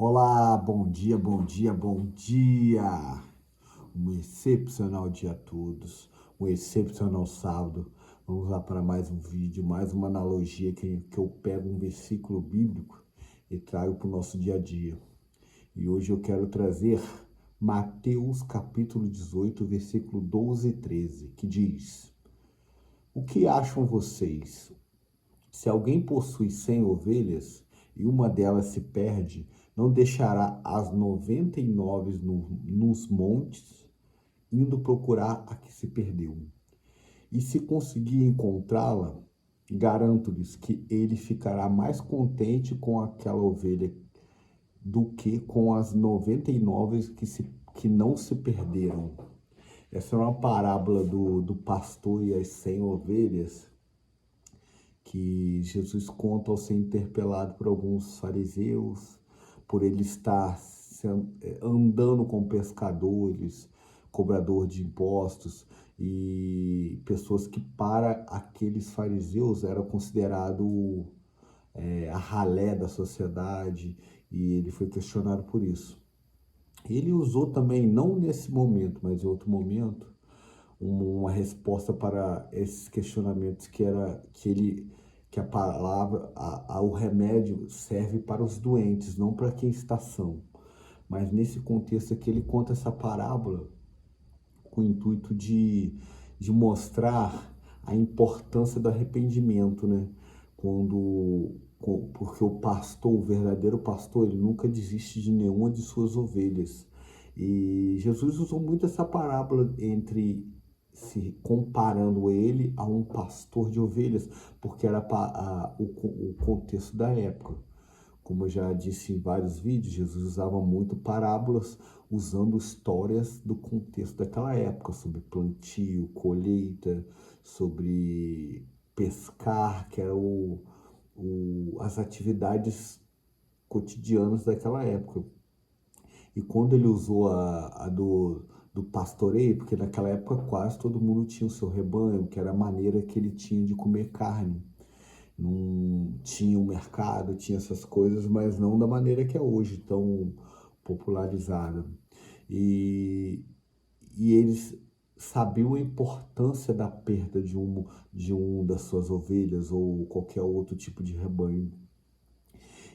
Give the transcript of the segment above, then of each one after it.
Olá, bom dia, bom dia, bom dia. Um excepcional dia a todos, um excepcional sábado. Vamos lá para mais um vídeo, mais uma analogia que eu pego um versículo bíblico e trago para o nosso dia a dia. E hoje eu quero trazer Mateus capítulo 18, versículo 12 e 13, que diz: O que acham vocês? Se alguém possui 100 ovelhas e uma delas se perde, não deixará as 99 nos montes, indo procurar a que se perdeu. E se conseguir encontrá-la, garanto-lhes que ele ficará mais contente com aquela ovelha do que com as 99 que não se perderam. Essa é uma parábola do pastor e as 100 ovelhas que Jesus conta ao ser interpelado por alguns fariseus, por ele estar andando com pescadores, cobrador de impostos e pessoas que para aqueles fariseus era considerado a ralé da sociedade, e ele foi questionado por isso. Ele usou também, não nesse momento, mas em outro momento, uma resposta para esses questionamentos que a palavra, o remédio serve para os doentes, não para quem está são. Mas nesse contexto aqui ele conta essa parábola com o intuito de mostrar a importância do arrependimento, né? Porque o pastor, o verdadeiro pastor, ele nunca desiste de nenhuma de suas ovelhas. E Jesus usou muito essa parábola se comparando ele a um pastor de ovelhas, porque era o contexto da época. Como eu já disse em vários vídeos, Jesus usava muito parábolas, usando histórias do contexto daquela época, sobre plantio, colheita, sobre pescar, que eram as atividades cotidianas daquela época. E quando ele usou a do pastoreio, porque naquela época quase todo mundo tinha o seu rebanho, que era a maneira que ele tinha de comer carne. Não tinha um mercado, tinha essas coisas, mas não da maneira que é hoje, tão popularizada. E, e eles sabiam a importância da perda de um das suas ovelhas ou qualquer outro tipo de rebanho.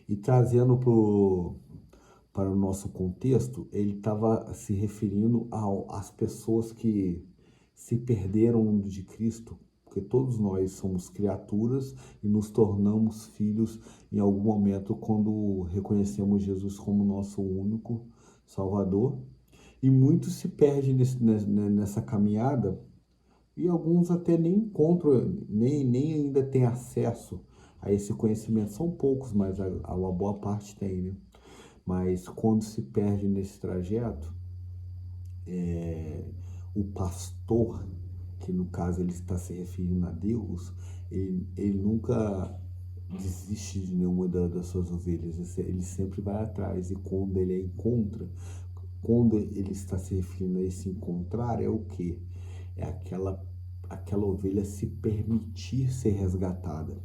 E trazendo para o nosso contexto, ele estava se referindo às pessoas que se perderam de Cristo, porque todos nós somos criaturas e nos tornamos filhos em algum momento quando reconhecemos Jesus como nosso único Salvador. E muitos se perdem nessa caminhada, e alguns até nem encontram, nem ainda têm acesso a esse conhecimento. São poucos, mas uma boa parte tem, né? Mas quando se perde nesse trajeto, o pastor, que no caso ele está se referindo a Deus, ele nunca desiste de nenhuma das suas ovelhas, ele sempre vai atrás, e quando ele a encontra, quando ele está se referindo a esse encontrar, é o que? É aquela ovelha se permitir ser resgatada.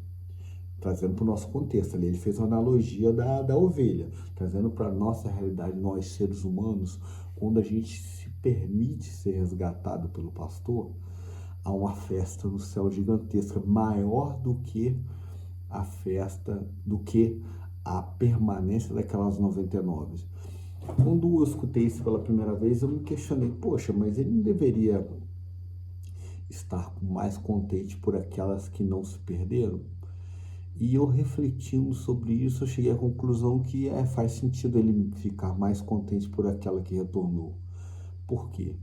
Trazendo para o nosso contexto ali, ele fez uma analogia da ovelha, trazendo para a nossa realidade, nós seres humanos, quando a gente se permite ser resgatado pelo pastor, há uma festa no céu gigantesca, maior do que a festa, do que a permanência daquelas 99. Quando eu escutei isso pela primeira vez, eu me questionei, poxa, mas ele não deveria estar mais contente por aquelas que não se perderam? E eu refletindo sobre isso, eu cheguei à conclusão que faz sentido ele ficar mais contente por aquela que retornou. Por quê?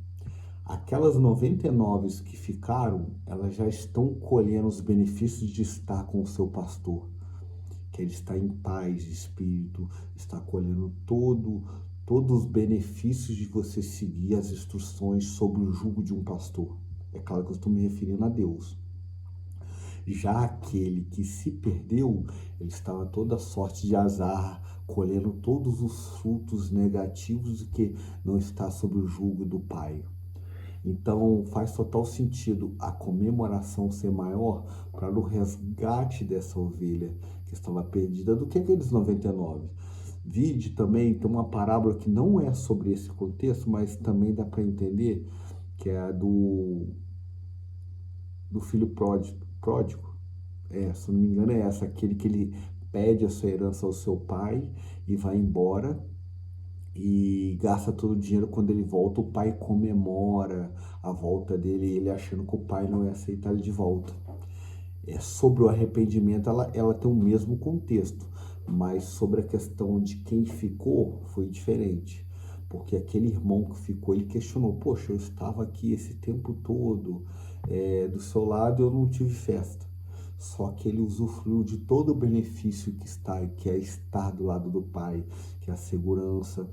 Aquelas 99 que ficaram, elas já estão colhendo os benefícios de estar com o seu pastor, que ele está em paz de espírito, está colhendo todos os benefícios de você seguir as instruções sobre o jugo de um pastor. É claro que eu estou me referindo a Deus. Já aquele que se perdeu, ele estava toda sorte de azar, colhendo todos os frutos negativos de que não está sob o jugo do Pai. Então faz total sentido a comemoração ser maior para o resgate dessa ovelha que estava perdida do que aqueles 99. vídeo também tem uma parábola que não é sobre esse contexto, mas também dá para entender, que é a do filho pródigo. Se não me engano é essa, aquele que ele pede a sua herança ao seu pai e vai embora e gasta todo o dinheiro. Quando ele volta, o pai comemora a volta dele, ele achando que o pai não ia aceitar ele de volta. Sobre o arrependimento, ela tem o mesmo contexto, mas sobre a questão de quem ficou, foi diferente. Porque aquele irmão que ficou, ele questionou: poxa, eu estava aqui esse tempo todo, do seu lado, eu não tive festa. Só que ele usufruiu de todo o benefício que é estar do lado do pai, que é a segurança,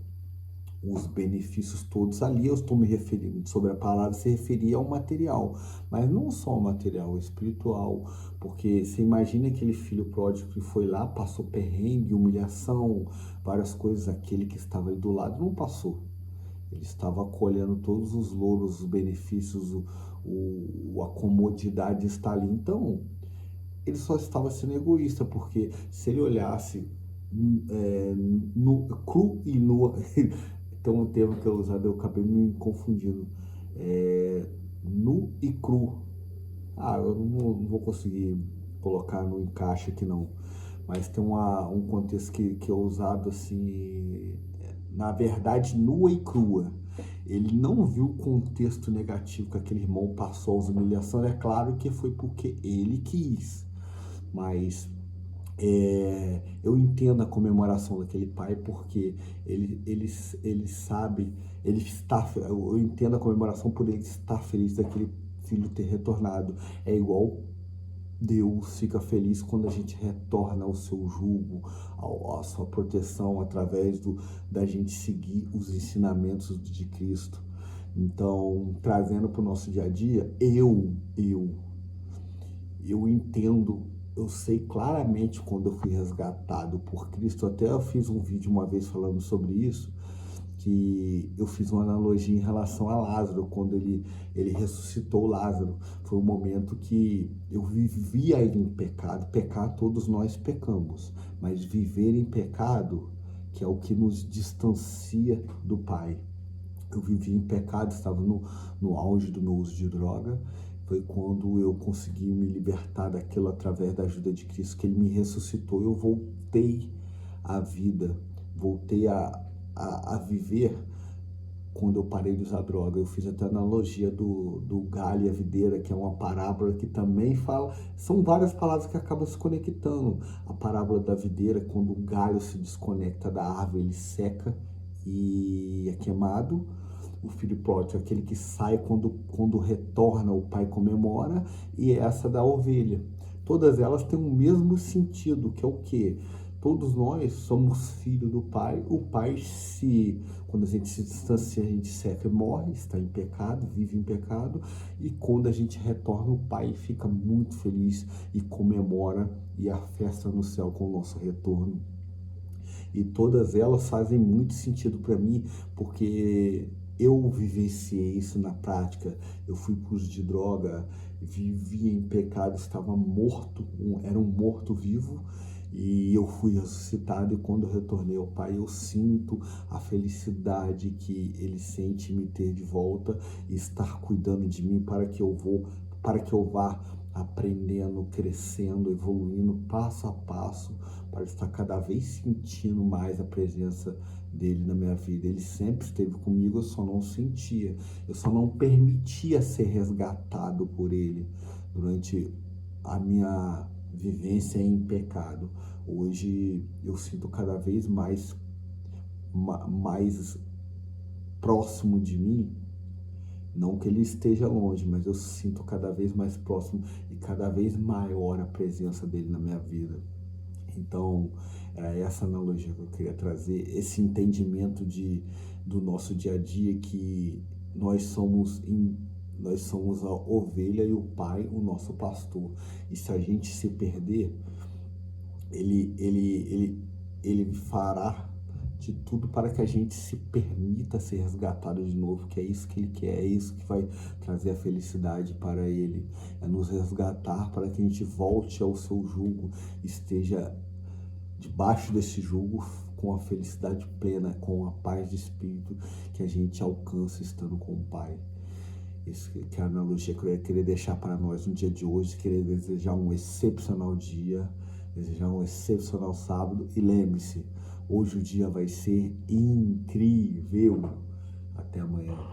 os benefícios todos ali. Eu estou me referindo, sobre a palavra, se referia ao material, mas não só ao material, espiritual, porque você imagina aquele filho pródigo que foi lá, passou perrengue, humilhação, várias coisas, aquele que estava ali do lado não passou. Ele estava colhendo todos os louros, os benefícios, a comodidade de estar ali. Então, ele só estava sendo egoísta, porque se ele olhasse cru e nua, então um termo que eu usado, eu acabei me confundindo, nu e cru. Eu não vou conseguir colocar no encaixe aqui não, mas tem um contexto que é usado assim, na verdade, nua e crua. Ele não viu o contexto negativo que aquele irmão passou, as humilhações. É claro que foi porque ele quis, mas eu entendo a comemoração daquele pai, porque ele sabe, eu entendo a comemoração por ele estar feliz daquele filho ter retornado. É igual Deus fica feliz quando a gente retorna ao seu jugo, à sua proteção, através da gente seguir os ensinamentos de Cristo. Então, trazendo para o nosso dia a dia, eu entendo, eu sei claramente quando eu fui resgatado por Cristo. Até eu fiz um vídeo uma vez falando sobre isso, que eu fiz uma analogia em relação a Lázaro, quando ele ressuscitou Lázaro. Foi um momento que eu vivia em pecado. Pecar, todos nós pecamos, mas viver em pecado, que é o que nos distancia do Pai. Eu vivi em pecado, estava no auge do meu uso de droga. Foi quando eu consegui me libertar daquilo através da ajuda de Cristo, que Ele me ressuscitou. Eu voltei à vida, voltei a viver quando eu parei de usar droga. Eu fiz até a analogia do galho e a videira, que é uma parábola que também fala, são várias palavras que acabam se conectando. A parábola da videira, quando o galho se desconecta da árvore, ele seca e é queimado. O filho pródigo é aquele que sai, quando retorna, o pai comemora. E essa da ovelha. Todas elas têm o mesmo sentido, que é o quê? Todos nós somos filhos do Pai. O Pai, quando a gente se distancia, a gente seca e morre, está em pecado, vive em pecado. E quando a gente retorna, o Pai fica muito feliz e comemora, e a festa no céu com o nosso retorno. E todas elas fazem muito sentido para mim, porque eu vivenciei isso na prática. Eu fui para o uso de droga, vivia em pecado, estava morto, era um morto-vivo, e eu fui ressuscitado. E quando eu retornei ao Pai, eu sinto a felicidade que Ele sente em me ter de volta e estar cuidando de mim, para que eu vá aprendendo, crescendo, evoluindo passo a passo, para estar cada vez sentindo mais a presença dele na minha vida. Ele sempre esteve comigo, eu só não sentia, eu só não permitia ser resgatado por ele durante a minha vivência em pecado. Hoje eu sinto cada vez mais próximo de mim. Não que ele esteja longe, mas eu sinto cada vez mais próximo e cada vez maior a presença dele na minha vida. Então, era essa analogia que eu queria trazer, esse entendimento do nosso dia a dia, que nós somos a ovelha e o Pai, o nosso pastor. E se a gente se perder, ele fará de tudo para que a gente se permita ser resgatado de novo, que é isso que ele quer, é isso que vai trazer a felicidade para ele, é nos resgatar para que a gente volte ao seu jugo, esteja debaixo desse jugo com a felicidade plena, com a paz de espírito que a gente alcança estando com o Pai. Isso que é a analogia que eu ia querer deixar para nós no dia de hoje, querer desejar um excepcional dia, desejar um excepcional sábado, e lembre-se, hoje o dia vai ser incrível. Até amanhã.